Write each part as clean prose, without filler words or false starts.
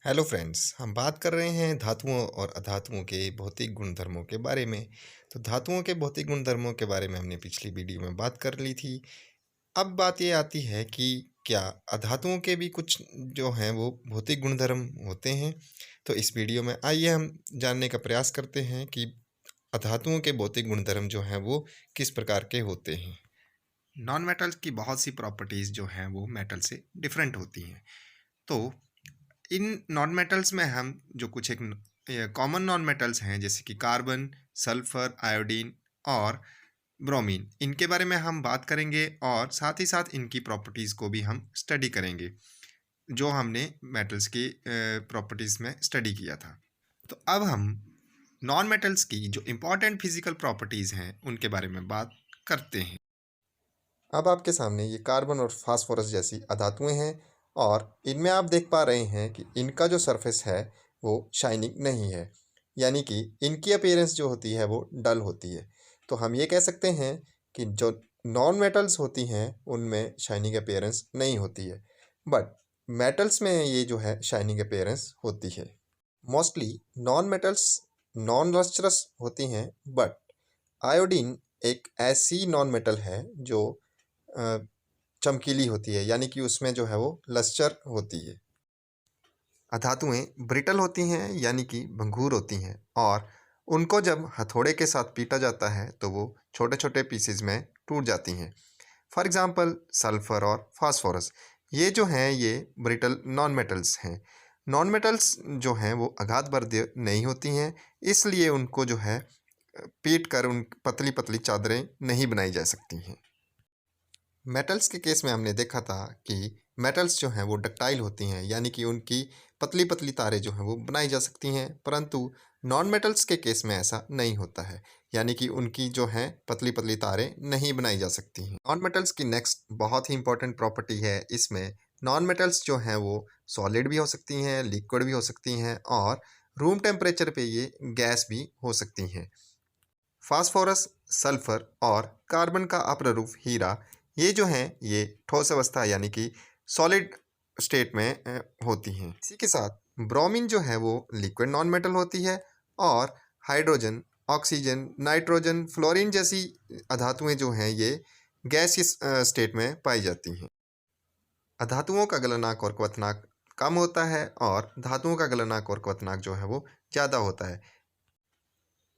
Hello friends, हम बात कर रहे हैं धातुओं और अधातुओं के भौतिक गुणधर्मों के बारे में। तो धातुओं के भौतिक गुणधर्मों के बारे में हमने पिछली वीडियो में बात कर ली थी। अब बात ये आती है कि क्या अधातुओं के भी कुछ जो हैं वो भौतिक गुणधर्म होते हैं। तो इस वीडियो में आइए हम जानने का प्रयास करते हैं कि अधातुओं के भौतिक गुणधर्म जो हैं वो किस प्रकार के होते हैं। नॉन मेटल्स की बहुत सी प्रॉपर्टीज़ जो हैं वो मेटल से डिफरेंट होती हैं। तो इन नॉन मेटल्स में हम जो कुछ एक कॉमन नॉन मेटल्स हैं जैसे कि कार्बन, सल्फर, आयोडीन और ब्रोमीन, इनके बारे में हम बात करेंगे और साथ ही साथ इनकी प्रॉपर्टीज़ को भी हम स्टडी करेंगे जो हमने मेटल्स की प्रॉपर्टीज़ में स्टडी किया था। तो अब हम नॉन मेटल्स की जो इम्पॉर्टेंट फिजिकल प्रॉपर्टीज़ हैं उनके बारे में बात करते हैं। अब आपके सामने ये कार्बन और फास्फोरस जैसी अधातुएं हैं और इनमें आप देख पा रहे हैं कि इनका जो सरफेस है वो शाइनिंग नहीं है, यानी कि इनकी अपीयरेंस जो होती है वो डल होती है। तो हम ये कह सकते हैं कि जो नॉन मेटल्स होती हैं उनमें शाइनिंग अपीयरेंस नहीं होती है, बट मेटल्स में ये जो है शाइनिंग अपीयरेंस होती है। Mostly non metals non lustrous होती हैं, बट आयोडीन एक ऐसी नॉन मेटल है जो अ, चमकीली होती है, यानी कि उसमें जो है वो लस्टर होती है। अधातुएं ब्रिटल होती हैं, यानी कि भंगुर होती हैं, और उनको जब हथौड़े के साथ पीटा जाता है तो वो छोटे छोटे पीसेज में टूट जाती हैं। फॉर एग्जांपल सल्फर और फास्फोरस, ये जो हैं ये ब्रिटल नॉन मेटल्स हैं। नॉन मेटल्स जो हैं वो आघातवर्धीय नहीं होती हैं, इसलिए उनको जो है पीट कर उन पतली पतली चादरें नहीं बनाई जा सकती हैं। मेटल्स के केस में हमने देखा था कि मेटल्स जो हैं वो डक्टाइल होती हैं, यानी कि उनकी पतली पतली तारें जो हैं वो बनाई जा सकती हैं, परंतु नॉन मेटल्स के केस में ऐसा नहीं होता है, यानी कि उनकी जो हैं पतली पतली तारें नहीं बनाई जा सकती हैं। नॉन मेटल्स की नेक्स्ट बहुत ही इंपॉर्टेंट प्रॉपर्टी है, इसमें नॉन मेटल्स जो हैं वो सॉलिड भी हो सकती हैं, लिक्विड भी हो सकती हैं, और रूम टेम्परेचर पे ये गैस भी हो सकती हैं। फास्फोरस, सल्फर और कार्बन का अप्ररूप हीरा, ये जो हैं ये ठोस अवस्था यानी कि सॉलिड स्टेट में होती हैं। इसी के साथ ब्रोमीन जो है वो लिक्विड नॉन मेटल होती है, और हाइड्रोजन, ऑक्सीजन, नाइट्रोजन, फ्लोरीन जैसी अधातुएं जो हैं ये गैसियस स्टेट में पाई जाती हैं। अधातुओं का गलनांक और क्वथनांक कम होता है और धातुओं का गलनांक और क्वथनांक जो है वो ज़्यादा होता है।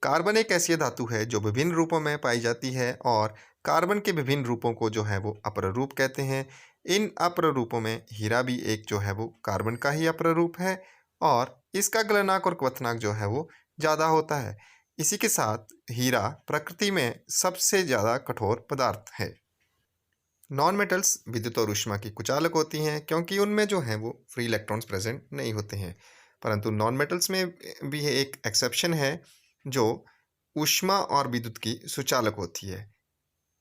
कार्बन एक ऐसी धातु है जो विभिन्न रूपों में पाई जाती है, और कार्बन के विभिन्न रूपों को जो है वो अप्ररूप कहते हैं। इन अप्ररूपों में हीरा भी एक जो है वो कार्बन का ही अप्ररूप है, और इसका गलनांक और क्वथनांक जो है वो ज़्यादा होता है। इसी के साथ हीरा प्रकृति में सबसे ज़्यादा कठोर पदार्थ है। नॉन मेटल्स विद्युत और ऊष्मा की कुचालक होती हैं, क्योंकि उनमें जो है वो फ्री इलेक्ट्रॉन्स प्रेजेंट नहीं होते हैं। परंतु नॉन मेटल्स में भी एक एक्सेप्शन है जो ऊष्मा और विद्युत की सुचालक होती है।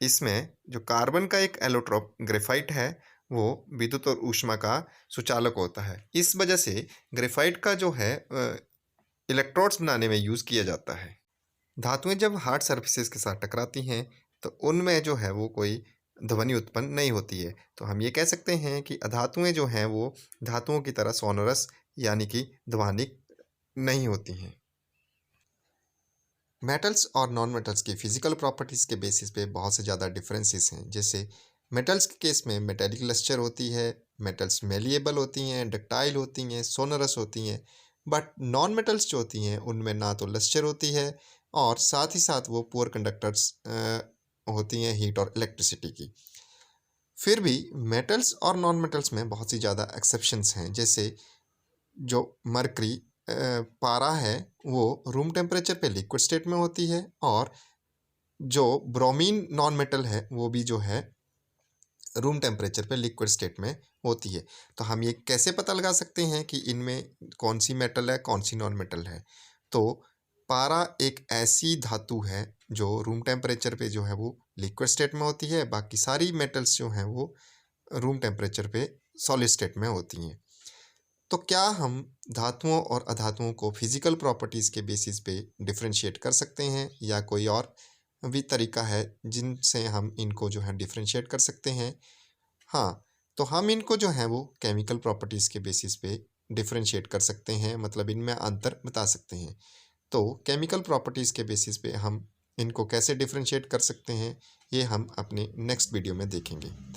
इसमें जो कार्बन का एक एलोट्रोप ग्रेफाइट है वो विद्युत और ऊष्मा का सुचालक होता है। इस वजह से ग्रेफाइट का जो है इलेक्ट्रोड्स बनाने में यूज़ किया जाता है। धातुएं जब हार्ड सर्फेसेस के साथ टकराती हैं तो उनमें जो है वो कोई ध्वनि उत्पन्न नहीं होती है। तो हम ये कह सकते हैं कि अधातुएं जो हैं वो धातुओं की तरह सोनोरस यानी कि ध्वनिक नहीं होती हैं। मेटल्स और नॉन मेटल्स की फिजिकल प्रॉपर्टीज़ के बेसिस पे बहुत से ज़्यादा डिफरेंसेस हैं। जैसे मेटल्स के केस में मेटेलिक लस्टर होती है, मेटल्स मेलिएबल होती हैं, डक्टाइल होती हैं, सोनरस होती हैं। बट नॉन मेटल्स जो होती हैं उनमें ना तो लस्टर होती है, और साथ ही साथ वो पुअर कंडक्टर्स होती हैं हीट और इलेक्ट्रिसिटी की। फिर भी मेटल्स और नॉन मेटल्स में बहुत सी ज़्यादा एक्सेप्शंस हैं। जैसे जो मरकरी पारा है वो रूम टेम्परेचर पे लिक्विड स्टेट में होती है, और जो ब्रोमीन नॉन मेटल है वो भी जो है रूम टेम्परेचर पे लिक्विड स्टेट में होती है। तो हम ये कैसे पता लगा सकते हैं कि इनमें कौन सी मेटल है कौन सी नॉन मेटल है। तो पारा एक ऐसी धातु है जो रूम टेम्परेचर पे जो है वो लिक्विड स्टेट में होती है, बाकी सारी मेटल्स जो हैं वो रूम टेम्परेचर पे सॉलिड स्टेट में होती हैं। तो क्या हम धातुओं और अधातुओं को फिजिकल प्रॉपर्टीज़ के बेसिस पे डिफरेंशिएट कर सकते हैं, या कोई और भी तरीका है जिनसे हम इनको जो है डिफरेंशिएट कर सकते हैं? हाँ, तो हम इनको जो है वो केमिकल प्रॉपर्टीज़ के बेसिस पे डिफरेंशिएट कर सकते हैं, मतलब इनमें अंतर बता सकते हैं। तो केमिकल प्रॉपर्टीज़ के बेसिस पे हम इनको कैसे डिफरेंशिएट कर सकते हैं, ये हम अपने नेक्स्ट वीडियो में देखेंगे।